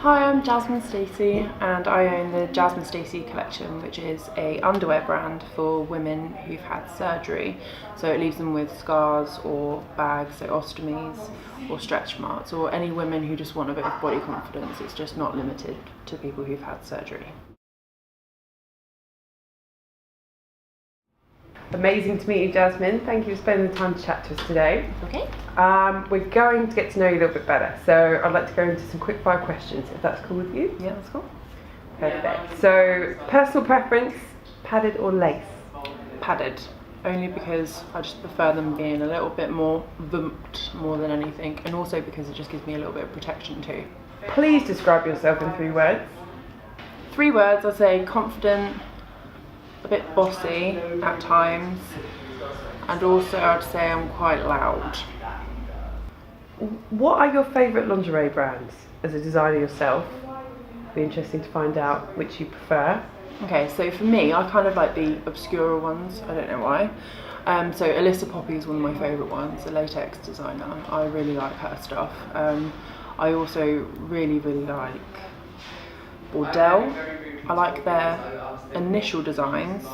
Hi, I'm Jasmine Stacey and I own the Jasmine Stacey Collection, which is a underwear brand for women who've had surgery. So it leaves them with scars or bags, so ostomies or stretch marks, or any women who just want a bit of body confidence. It's just not limited to people who've had surgery. Amazing to meet you, Jasmine. Thank you for spending the time to chat to us today. Okay. We're going to get to know you a little bit better, so I'd like to go into some quick fire questions, if that's cool with you. Yeah, that's cool. Perfect. So, personal preference, padded or lace? Padded, only because I just prefer them being a little bit more vumped more than anything, and also because it just gives me a little bit of protection too. Please describe yourself in 3 words. 3 words, I'd say confident, a bit bossy at times, and also I'd say I'm quite loud. What are your favourite lingerie brands as a designer yourself? Be interesting to find out which you prefer. Okay, so for me, I kind of like the obscure ones, I don't know why. So Alyssa Poppy is one of my favourite ones, a latex designer. I really like her stuff. I also really like Bordel. I like their initial designs.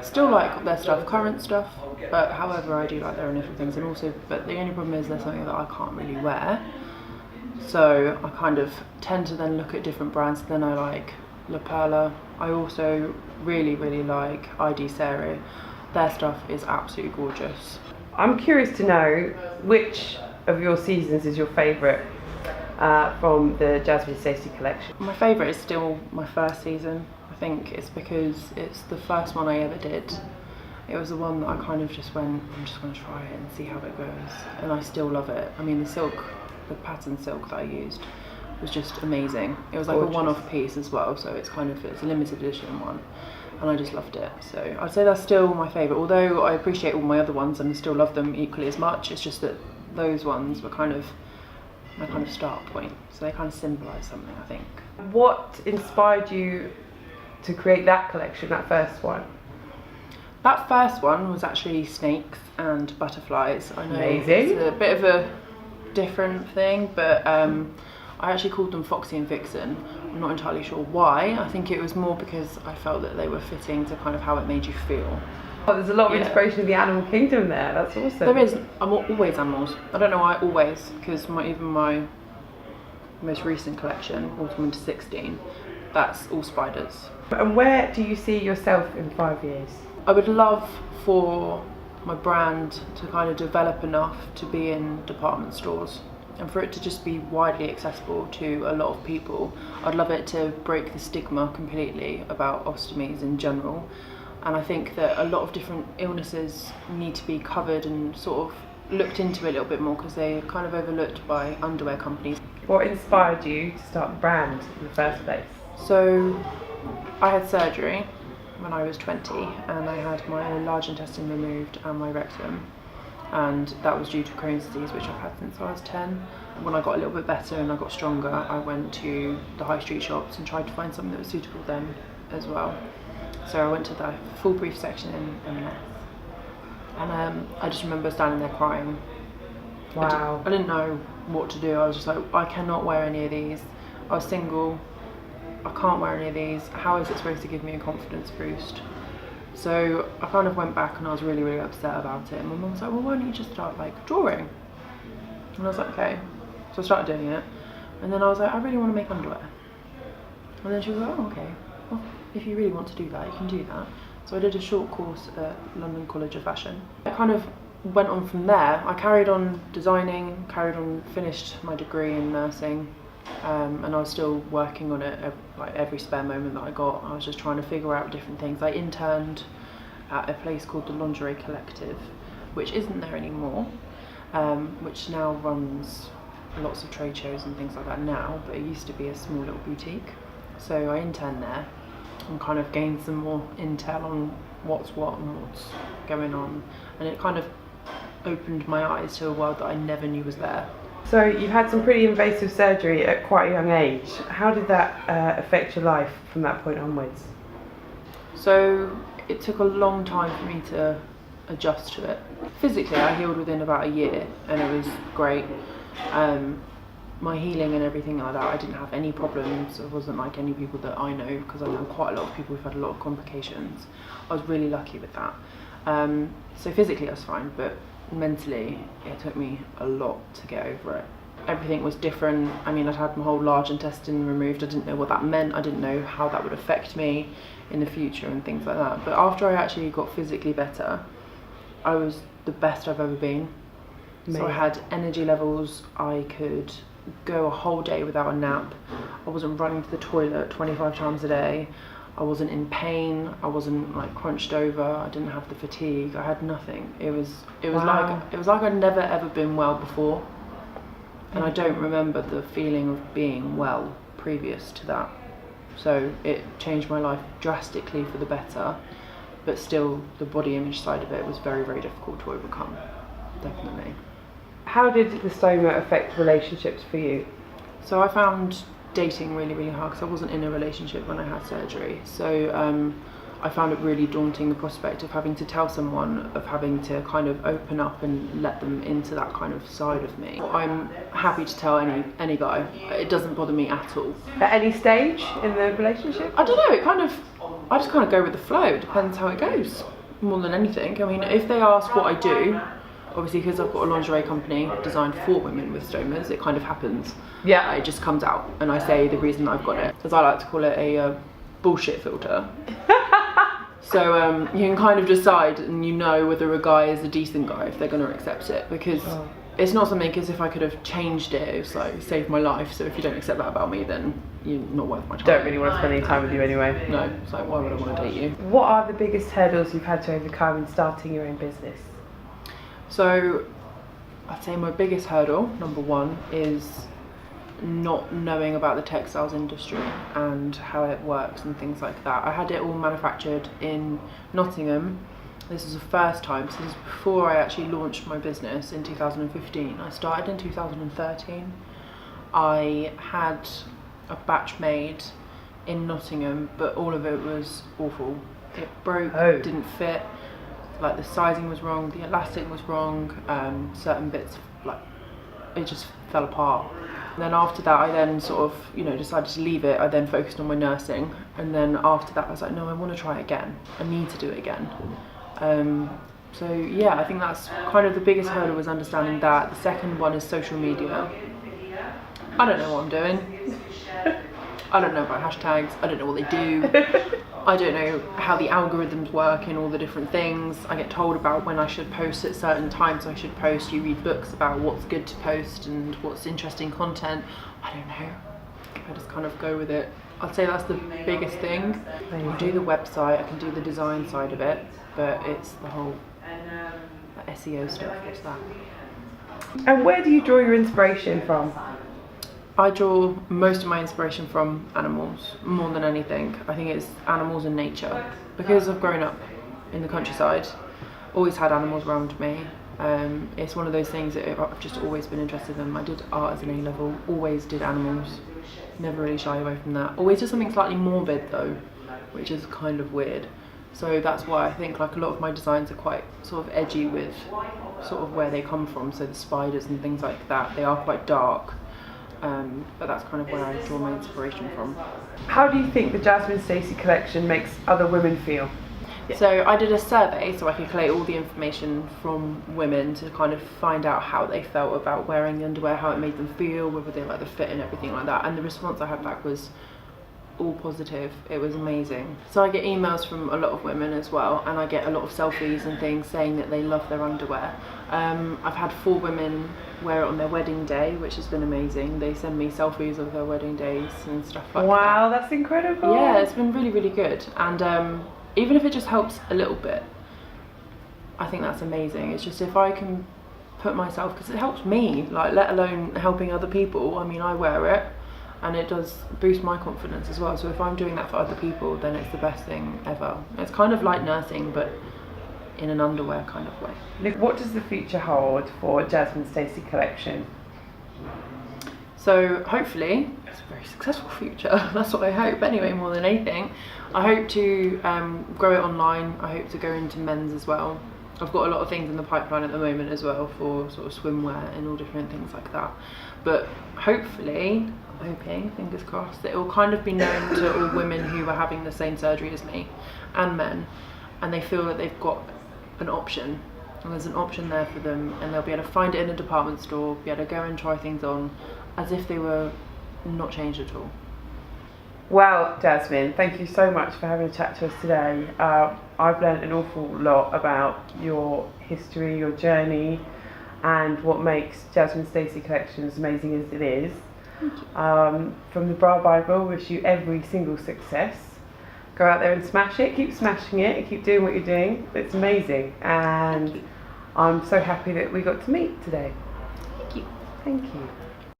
Still like their stuff, current stuff, but however I do like their initial things, and also, but the only problem is they're something that I can't really wear. So I kind of tend to then look at different brands. Then I like La Perla. I also really like ID Serie. Their stuff is absolutely gorgeous. I'm curious to know which of your seasons is your favourite from the Jasmine Stacey Collection. My favourite is still my first season. I think it's because it's the first one I ever did. It was the one that I kind of just went, I'm just going to try it and see how it goes, and I still love it. I mean, the pattern silk that I used was just amazing. It was like Gorgeous. A one-off piece as well, so it's a limited edition one, and I just loved it. So I'd say that's still my favourite, although I appreciate all my other ones and still love them equally as much. It's just that those ones were kind of my kind of start point, so they kind of symbolise something, I think. What inspired you to create that collection, that first one? That first one was actually snakes and butterflies. I know Amazing. It's a bit of a different thing, but I actually called them Foxy and Vixen. I'm not entirely sure why. I think it was more because I felt that they were fitting to kind of how it made you feel. Oh, there's a lot of inspiration of the animal kingdom there. That's awesome. There is. I'm always animals. I don't know why always, because even my most recent collection, Autumn Winter 16, that's all spiders. And where do you see yourself in 5 years? I would love for my brand to kind of develop enough to be in department stores and for it to just be widely accessible to a lot of people. I'd love it to break the stigma completely about ostomies in general, and I think that a lot of different illnesses need to be covered and sort of looked into a little bit more because they're kind of overlooked by underwear companies. What inspired you to start the brand in the first place? So I had surgery when I was 20 and I had my large intestine removed and my rectum, and that was due to Crohn's disease, which I've had since I was 10. When I got a little bit better and I got stronger, I went to the high street shops and tried to find something that was suitable then as well. So I went to the full brief section in M&S, and I just remember standing there crying. Wow. I didn't know what to do. I was just like, I cannot wear any of these. I was single. I can't wear any of these. How is it supposed to give me a confidence boost? So I kind of went back and I was really upset about it. And my mum was like, well, why don't you just start like drawing? And I was like, okay. So I started doing it. And then I was like, I really want to make underwear. And then she was like, oh, okay. Well, if you really want to do that, you can do that. So I did a short course at London College of Fashion. I kind of went on from there. I carried on designing, finished my degree in nursing. And I was still working on it like every spare moment that I got. I was just trying to figure out different things. I interned at a place called the Lingerie Collective, which isn't there anymore, which now runs lots of trade shows and things like that now, but it used to be a small little boutique. So I interned there and kind of gained some more intel on what's what and what's going on, and it kind of opened my eyes to a world that I never knew was there. So you've had some pretty invasive surgery at quite a young age. How did that affect your life from that point onwards? So it took a long time for me to adjust to it. Physically, I healed within about a year and it was great. my healing and everything like that, I didn't have any problems. It wasn't like any people that I know, because I know quite a lot of people who've had a lot of complications. I was really lucky with that. So physically I was fine, but mentally it took me a lot to get over it. Everything was different. I mean, I'd had my whole large intestine removed. I didn't know what that meant. I didn't know how that would affect me in the future and things like that. But after I actually got physically better, I was the best I've ever been. Amazing. So I had energy levels. I could go a whole day without a nap. I wasn't running to the toilet 25 times a day. I wasn't in pain. I wasn't like crunched over. I didn't have the fatigue. I had nothing. It was Wow. like I'd never ever been well before. And I don't remember the feeling of being well previous to that. So it changed my life drastically for the better, but still the body image side of it was very, very difficult to overcome, definitely. How did the stoma affect relationships for you? So I found dating really, really hard, because I wasn't in a relationship when I had surgery. So I found it really daunting, the prospect of having to tell someone, of having to kind of open up and let them into that kind of side of me. I'm happy to tell any guy. It doesn't bother me at all. At any stage in the relationship? I don't know, I just kind of go with the flow. It depends how it goes, more than anything. I mean, if they ask what I do, obviously because I've got a lingerie company designed for women with stomas, it kind of happens. Yeah. It just comes out, and I say the reason I've got it, as I like to call it, a bullshit filter. So you can kind of decide, and you know whether a guy is a decent guy if they're going to accept it, because it's not something, because if I could have changed it, it's like saved my life. So if you don't accept that about me, then you're not worth my time. Don't really want to spend any time with you anyway. No, it's like, why would I want to date you? What are the biggest hurdles you've had to overcome in starting your own business? So I'd say my biggest hurdle, number one, is not knowing about the textiles industry and how it works and things like that. I had it all manufactured in Nottingham. This was the first time, so this is before I actually launched my business in 2015. I started in 2013. I had a batch made in Nottingham, but all of it was awful. It broke, didn't fit, like the sizing was wrong, the elastic was wrong, certain bits, like, it just fell apart. And then after that, I then sort of, decided to leave it. I then focused on my nursing, and then after that I was like, no, I want to try it again. I need to do it again. So yeah, I think that's kind of the biggest hurdle, was understanding that. The second one is social media. I don't know what I'm doing. I don't know about hashtags. I don't know what they do. I don't know how the algorithms work and all the different things. I get told about when I should post at certain times I should post. You read books about what's good to post and what's interesting content. I don't know. I just kind of go with it. I'd say that's the biggest thing. I can do the website, I can do the design side of it, but it's the whole SEO stuff, what's that? And where do you draw your inspiration from? I draw most of my inspiration from animals, more than anything. I think it's animals and nature. Because I've grown up in the countryside, always had animals around me. It's one of those things that I've just always been interested in. I did art as an A-level, always did animals, never really shy away from that. Always did something slightly morbid though, which is kind of weird. So that's why I think like a lot of my designs are quite sort of edgy with sort of where they come from. So the spiders and things like that, they are quite dark. But that's kind of where I draw my inspiration from. How do you think the Jasmine Stacey Collection makes other women feel? So I did a survey so I could collate all the information from women to kind of find out how they felt about wearing the underwear, how it made them feel, whether they like the fit and everything like that. And the response I had back was all positive. It was amazing. So I get emails from a lot of women as well, and I get a lot of selfies and things saying that they love their underwear. I've had 4 women wear it on their wedding day, which has been amazing. They send me selfies of their wedding days and stuff like that. Wow, that's incredible. Yeah, it's been really, really good. And even if it just helps a little bit, I think that's amazing. It's just if I can put myself, because it helps me, like, let alone helping other people. I mean, I wear it and it does boost my confidence as well. So if I'm doing that for other people, then it's the best thing ever. It's kind of like nursing, but in an underwear kind of way. Look, what does the future hold for Jasmine Stacey Collection? So hopefully it's a very successful future. That's what I hope anyway, more than anything. I hope to grow it online. I hope to go into men's as well. I've got a lot of things in the pipeline at the moment as well for sort of swimwear and all different things like that. But hopefully, hoping, fingers crossed, that it will kind of be known to all women who are having the same surgery as me, and men, and they feel that they've got an option, and there's an option there for them, and they'll be able to find it in a department store, be able to go and try things on as if they were not changed at all. Well, Jasmine, thank you so much for having a chat to us today. I've learned an awful lot about your history, your journey, and what makes Jasmine Stacey Collection as amazing as it is. From the Bra Bible, wish you every single success. Go out there and smash it, keep smashing it, and keep doing what you're doing. It's amazing, and I'm so happy that we got to meet today. Thank you. Thank you.